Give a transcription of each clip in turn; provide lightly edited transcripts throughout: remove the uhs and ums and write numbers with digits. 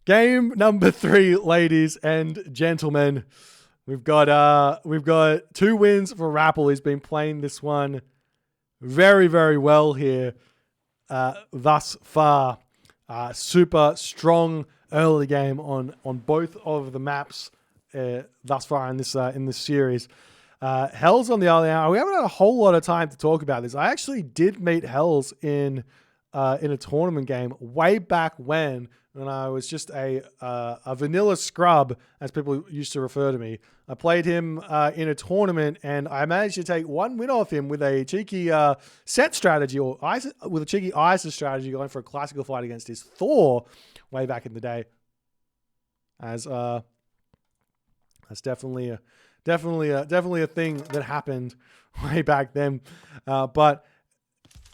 Game number 3, ladies and gentlemen. We've got 2 wins for Rapl. He's been playing this one very, very well here thus far. Super strong early game on both of the maps thus far in this series. Hells on the other hand, we haven't had a whole lot of time to talk about this. I actually did meet Hells in a tournament game way back when I was just a vanilla scrub, as people used to refer to me. I played him in a tournament, and I managed to take 1 win off him with a cheeky set strategy, or with a cheeky ISIS strategy, going for a classical fight against his Thor way back in the day. That's definitely a thing that happened way back then. But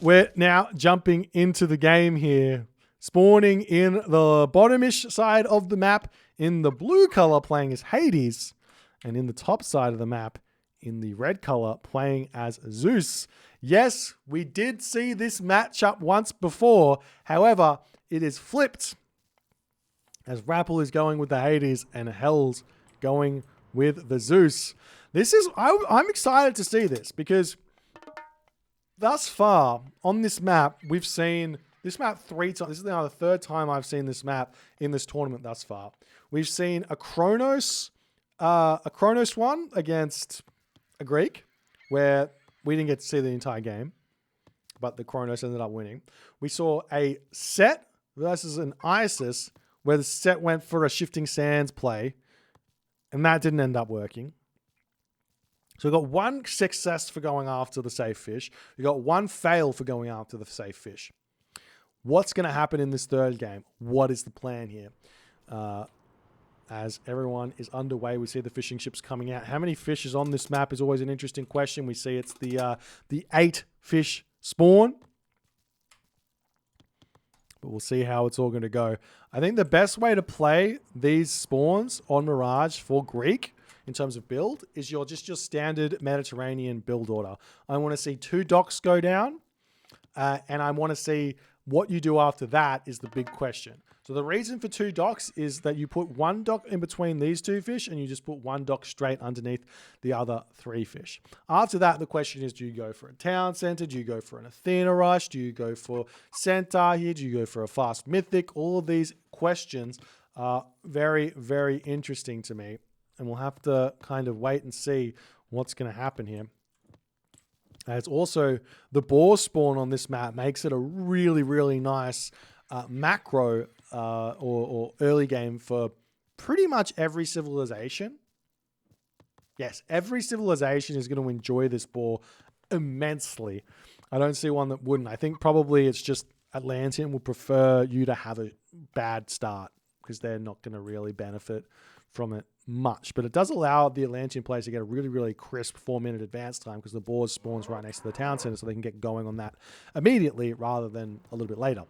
we're now jumping into the game here. Spawning in the bottomish side of the map in the blue color playing as Hades. And in the top side of the map in the red color playing as Zeus. Yes, we did see this matchup once before. However, it is flipped as Rapl is going with the Hades and Hells going with the Zeus. I'm excited to see this because thus far on this map, we've seen this map 3 times. This is now the 3rd time I've seen this map in this tournament thus far. We've seen a Kronos one against a Greek, where we didn't get to see the entire game, but the Kronos ended up winning. We saw a Set versus an Isis, where the Set went for a Shifting Sands play, and that didn't end up working. So we got 1 success for going after the safe fish. We got 1 fail for going after the safe fish. What's going to happen in this 3rd game? What is the plan here? As everyone is underway, we see the fishing ships coming out. How many fish is on this map is always an interesting question. We see it's the 8 fish spawn. But we'll see how it's all going to go. I think the best way to play these spawns on Mirage for Greek in terms of build is your standard Mediterranean build order. I want to see 2 docks go down, and I want to see what you do after that is the big question. So the reason for 2 docks is that you put 1 dock in between these 2 fish, and you just put 1 dock straight underneath the other 3 fish. After that, the question is, do you go for a town center? Do you go for an Athena rush? Do you go for Centaur here? Do you go for a fast mythic? All of these questions are very, very interesting to me. And we'll have to kind of wait and see what's going to happen here. As also, the boar spawn on this map makes it a really, really nice macro or early game for pretty much every civilization. Yes, every civilization is going to enjoy this boar immensely. I don't see one that wouldn't. I think probably it's just Atlantean would prefer you to have a bad start because they're not going to really benefit from it much. But it does allow the Atlantean players to get a really, really crisp 4-minute advance time because the boar spawns right next to the town center, so they can get going on that immediately rather than a little bit later.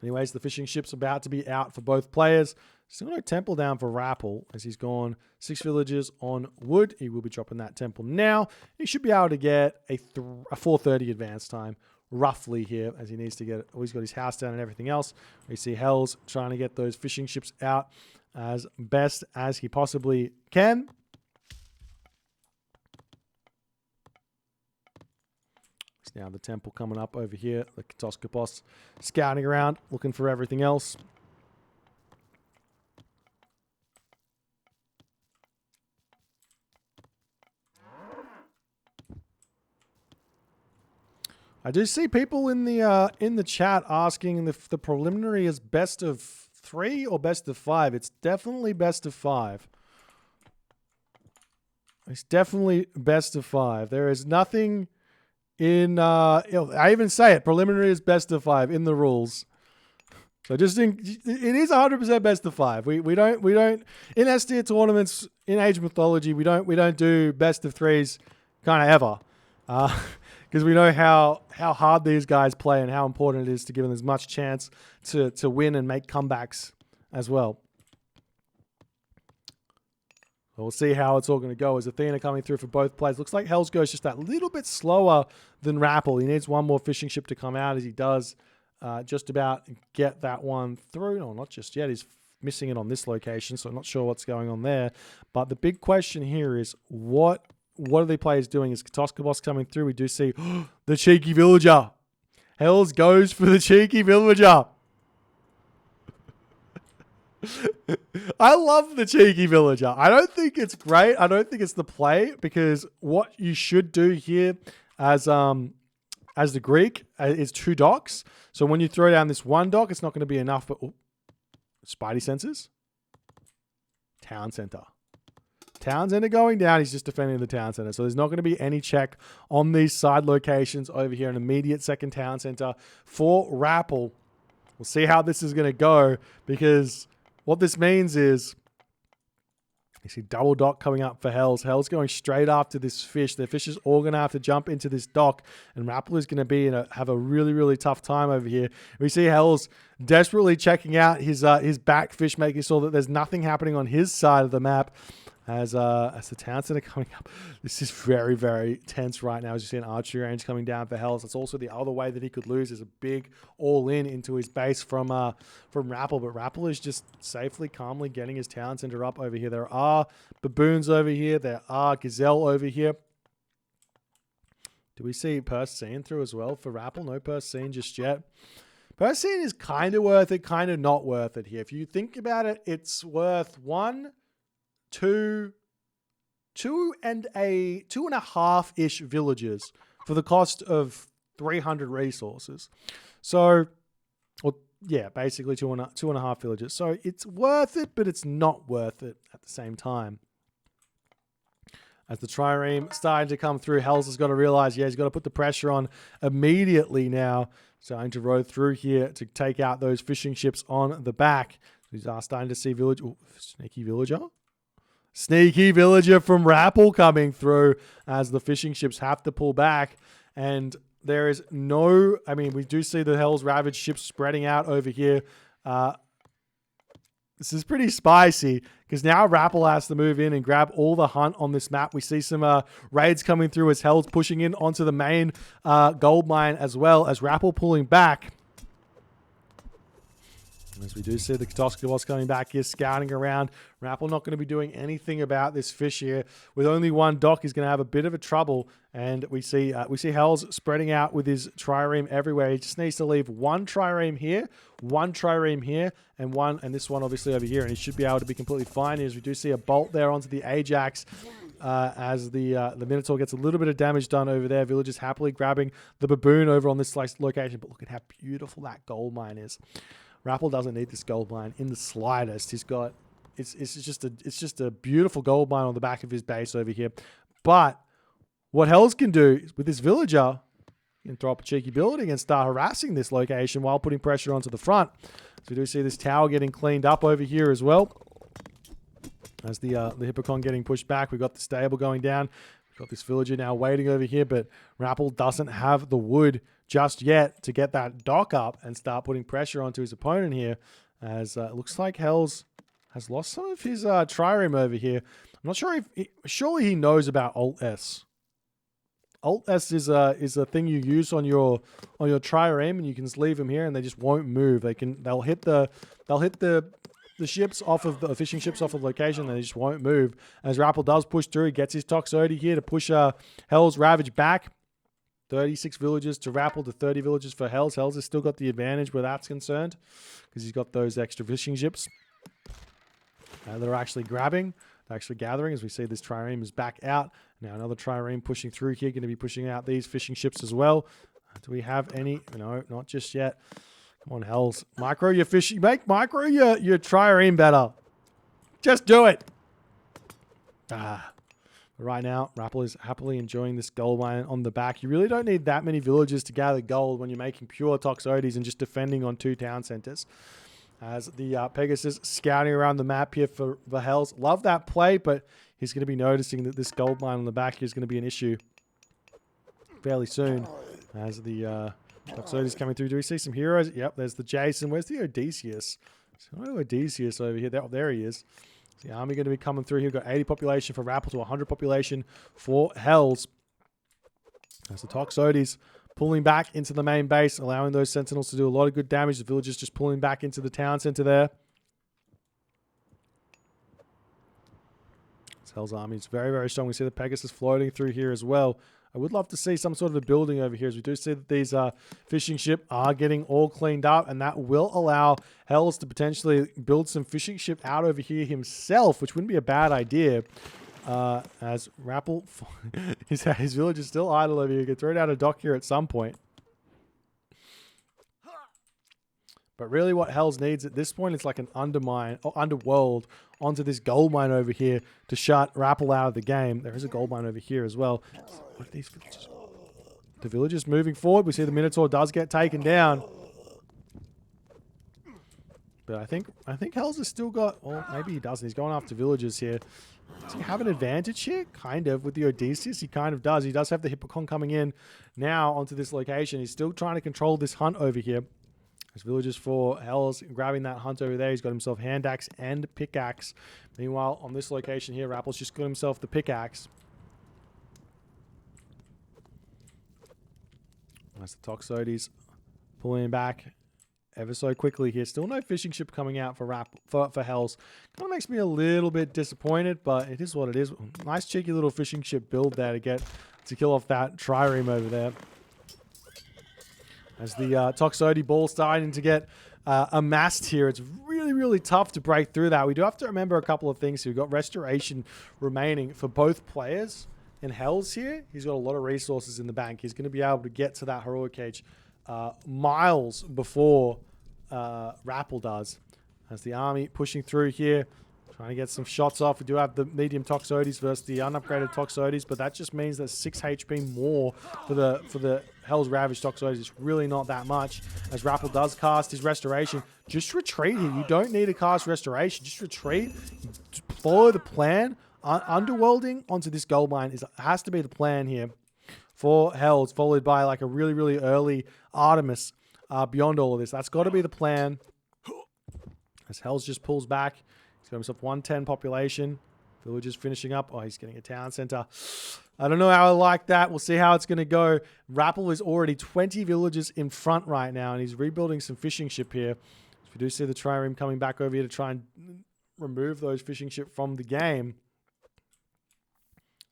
Anyways, the fishing ship's about to be out for both players. Still no temple down for Rapl as he's gone 6 villages on wood. He will be dropping that temple now. He should be able to get a 4:30 advance time roughly here as he needs to get it. Oh, he's got his house down and everything else. We see Hells trying to get those fishing ships out as best as he possibly can. It's now the temple coming up over here. The Katoskopos scouting around, looking for everything else. I do see people in the chat asking if the preliminary is best of 3 or best of 5. It's definitely best of 5. It's definitely best of 5. There is nothing in I even say it. Preliminary is best of 5 in the rules. So just it is 100% best of 5. We don't in S tier tournaments in Age of Mythology we don't do best of 3s kind of ever. Because we know how hard these guys play and how important it is to give them as much chance to win and make comebacks as well. So we'll see how it's all going to go as Athena coming through for both players. Looks like Hells goes just that little bit slower than Rapl. He needs 1 more fishing ship to come out as he does just about get that one through. No, not just yet. He's missing it on this location, so I'm not sure what's going on there. But the big question here is what are the players doing? Is Katoskabos coming through? We do see the cheeky villager. Hells goes for the cheeky villager. I love the cheeky villager. I don't think it's great. I don't think it's the play, because what you should do here as the Greek is 2 docks. So when you throw down this 1 dock, it's not going to be enough. But Spidey senses. Town center. Town center going down. He's just defending the town center. So there's not going to be any check on these side locations over here. An immediate second town center for Rapl. We'll see how this is going to go, because what this means is you see double dock coming up for Hells. Hells going straight after this fish. The fish is all going to have to jump into this dock, and Rapl is going to have a really, really tough time over here. We see Hells desperately checking out his back fish, making sure that there's nothing happening on his side of the map. As the town center coming up. This is very, very tense right now. As you see an archery range coming down for Hells. That's also the other way that he could lose, is a big all-in into his base from Rapl. But Rapl is just safely, calmly getting his town center up over here. There are baboons over here. There are gazelle over here. Do we see Persine through as well for Rapl? No Persine just yet. Persine is kind of worth it, kind of not worth it here. If you think about it, it's worth 1, 2 and a 2.5-ish villages for the cost of 300 resources. So, well, yeah, basically 2.5 villages. So it's worth it, but it's not worth it at the same time. As the trireme starting to come through, Hells has got to realize, yeah, he's got to put the pressure on immediately now. Starting to row through here to take out those fishing ships on the back. He's starting to see village. Ooh, sneaky villager. Sneaky villager from Rapl coming through as the fishing ships have to pull back. And there is no... I mean, we do see the HellsRavage ships spreading out over here. This is pretty spicy, because now Rapl has to move in and grab all the hunt on this map. We see some raids coming through as Hells pushing in onto the main gold mine, as well as Rapl pulling back. As we do see the Katoskabos coming back here, scouting around. Rapl not going to be doing anything about this fish here. With only 1 dock, he's going to have a bit of a trouble. And we see Hells spreading out with his trireme everywhere. He just needs to leave 1 trireme here, 1 trireme here, and this one obviously over here. And he should be able to be completely fine. As we do see a bolt there onto the Ajax. As the Minotaur gets a little bit of damage done over there. Villagers happily grabbing the baboon over on this location. But look at how beautiful that gold mine is. Rapl doesn't need this gold mine in the slightest. He's got it's just a beautiful gold mine on the back of his base over here. But what Hells can do is, with this villager, he can throw up a cheeky building and start harassing this location while putting pressure onto the front. So we do see this tower getting cleaned up over here as well. As the Hippocon getting pushed back, we've got the stable going down. We've got this villager now waiting over here, but Rapl doesn't have the wood just yet to get that dock up and start putting pressure onto his opponent here. As it looks like Hells has lost some of his trireme over here. I'm not sure if... surely he knows about Alt-S. Alt-S is a thing you use on your trireme, and you can just leave them here and they just won't move. They'll hit the ships off of the fishing ships off of location, and they just won't move. As Rapl does push through, he gets his Toxotes here to push HellsRavage back. 36 villages to Rapl to 30 villages for Hells. Hells has still got the advantage where that's concerned, because he's got those extra fishing ships that are actually grabbing. They're actually gathering, as we see this trireme is back out. Now another trireme pushing through here, going to be pushing out these fishing ships as well. Do we have any? No, not just yet. Come on, Hells. Micro your fish. Make micro your trireme better. Just do it. Right now, Rapl is happily enjoying this gold mine on the back. You really don't need that many villages to gather gold when you're making pure Toxotes and just defending on 2 town centers. As the Pegasus scouting around the map here for Hells. Love that play, but he's going to be noticing that this gold mine on the back is going to be an issue fairly soon. As the Toxotes coming through. Do we see some heroes? Yep, there's the Jason. Where's the Odysseus? No Odysseus over here. There he is. The army going to be coming through here. We've got 80 population for Rapl to 100 population for Hells. As the Toxotes pulling back into the main base, allowing those sentinels to do a lot of good damage. The villagers just pulling back into the town center there. Hell's army is very, very strong. We see the Pegasus floating through here as well. I would love to see some sort of a building over here, as we do see that these fishing ship are getting all cleaned up, and that will allow Hells to potentially build some fishing ship out over here himself, which wouldn't be a bad idea. As Rapl, his village is still idle over here. He could throw down a dock here at some point. But really what Hells needs at this point is like an undermine or underworld onto this gold mine over here to shut Rapl out of the game. There is a gold mine over here as well. What are these villagers? The villagers moving forward. We see the Minotaur does get taken down. But I think Hells has still got, or maybe he doesn't. He's going after villagers here. Does he have an advantage here? Kind of. With the Odysseus, he kind of does. He does have the Hippocon coming in now onto this location. He's still trying to control this hunt over here. There's villagers for Hells grabbing that hunt over there. He's got himself hand axe and pickaxe. Meanwhile, on this location here, Rappl's just got himself the pickaxe. As the Toxotes pulling him back ever so quickly here. Still no fishing ship coming out for Hells. Kind of makes me a little bit disappointed, but it is what it is. Nice cheeky little fishing ship build there to kill off that trireme over there. As the Toxote ball starting to get amassed here, it's really, really tough to break through that. We do have to remember a couple of things here. We've got restoration remaining for both players. In Hells here, he's got a lot of resources in the bank. He's going to be able to get to that heroic cage miles before Rapl does. As the army pushing through here, trying to get some shots off. We do have the medium Toxotes versus the unupgraded Toxotes, but that just means that 6 HP more for the HellsRavage Toxotes. It's really not that much. As Rapl does cast his restoration, just retreat here. You don't need to cast restoration. Just retreat. Follow the plan. Underworlding onto this gold mine has to be the plan here for Hells, followed by like a really, really early Artemis beyond all of this. That's got to be the plan. As Hells just pulls back. He's got himself 110 population. Villagers finishing up. Oh, he's getting a town center. I don't know how I like that. We'll see how it's going to go. Rapl is already 20 villagers in front right now, and he's rebuilding some fishing ship here. So we do see the trireme coming back over here to try and remove those fishing ship from the game.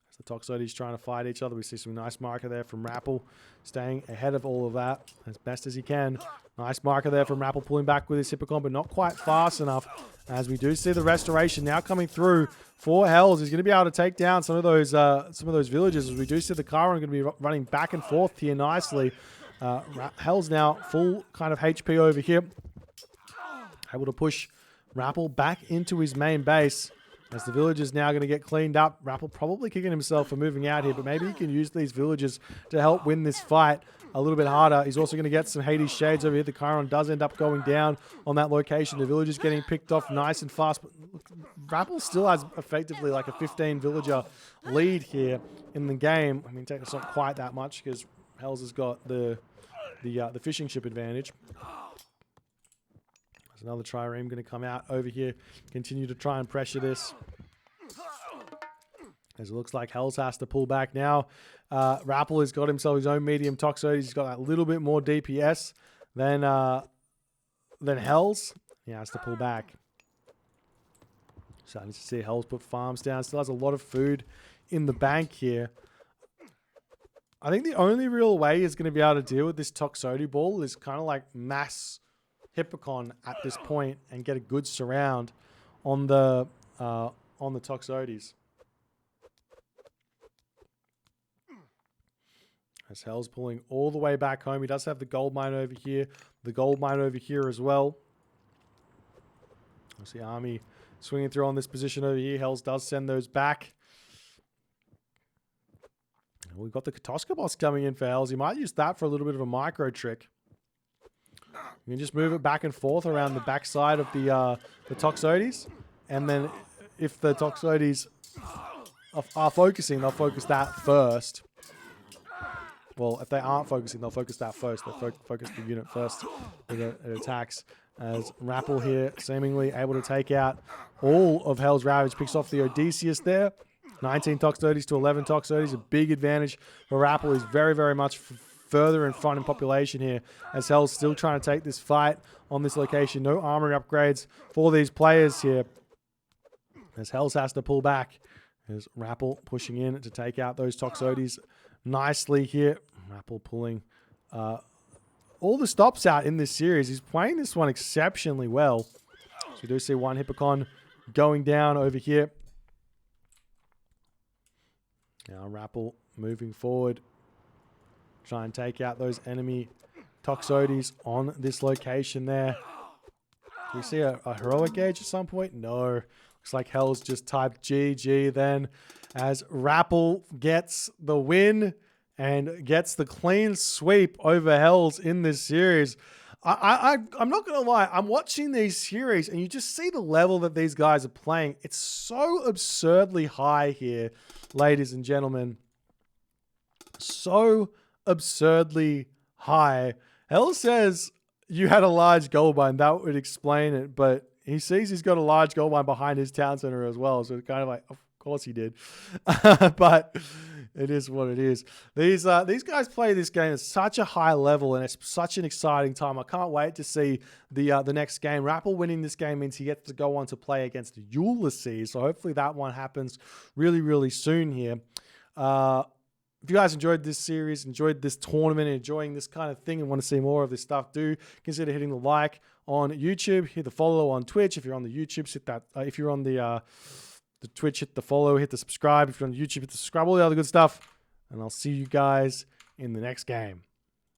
As the Toxotes trying to fight each other. We see some nice marker there from Rapl, staying ahead of all of that as best as he can. Nice marker there from Rapl, pulling back with his Hippocon, but not quite fast enough. As we do see the restoration now coming through for Hells. He's going to be able to take down some of those villagers. As we do see the Chiron going to be running back and forth here nicely. Hells now full kind of HP over here. Able to push Rapl back into his main base. As the villagers now going to get cleaned up. Rapl probably kicking himself for moving out here, but maybe he can use these villagers to help win this fight a little bit harder. He's also going to get some Hades Shades over here. The Chiron does end up going down on that location. The villagers getting picked off nice and fast. But Rapl still has effectively like a 15 villager lead here in the game. I mean, technically not quite that much because Hells has got the fishing ship advantage. There's another trireme going to come out over here. Continue to try and pressure this. As it looks like Hells has to pull back now. Rapl has got himself his own medium Toxotes. He's got that little bit more DPS than Hells. He has to pull back. Starting to see Hells put farms down. Still has a lot of food in the bank here. I think the only real way he's going to be able to deal with this Toxote ball is kind of like mass Hippocon at this point and get a good surround on the Toxotes. As Hell's pulling all the way back home. He does have the gold mine over here. The gold mine over here as well. I see army swinging through on this position over here. Hells does send those back. We've got the Katoska boss coming in for Hells. He might use that for a little bit of a micro trick. You can just move it back and forth around the backside of the Toxotes. And then if the Toxotes are focusing, they'll focus that first. Well, if they aren't focusing, they'll focus that first. They'll focus the unit first with it attacks. As Rapl here seemingly able to take out all of HellsRavage. Picks off the Odysseus there. 19 Toxotes to 11 Toxotes. A big advantage for Rapl. He's very, very much further in front in population here, as Hell's still trying to take this fight on this location. No armory upgrades for these players here, as Hells has to pull back. There's Rapl pushing in to take out those Toxotes nicely here. Rapl pulling all the stops out in this series. He's playing this one exceptionally well. So we do see one Hippocon going down over here. Now Rapl moving forward. Try and take out those enemy Toxotes on this location there. Do we see a heroic gauge at some point? No. Looks like Hell's just typed GG then, as Rapl gets the win and gets the clean sweep over Hells in this series. I'm not going to lie. I'm watching these series and you just see the level that these guys are playing. It's so absurdly high here, ladies and gentlemen. So absurdly high. Hell says you had a large gold mine. That would explain it. But he sees he's got a large gold mine behind his town center as well. So it's kind of like, of course he did. But it is what it is. These guys play this game at such a high level, and it's such an exciting time. I can't wait to see the next game. Rapl winning this game means he gets to go on to play against Ulysses. So hopefully that one happens really, really soon here. If you guys enjoyed this series, enjoyed this tournament, enjoying this kind of thing, and want to see more of this stuff, do consider hitting the like on YouTube, hit the follow on Twitch. If you're on the YouTube, hit that. If you're on the Twitch, hit the follow, hit the subscribe. If you're on YouTube, hit the subscribe, all the other good stuff. And I'll see you guys in the next game.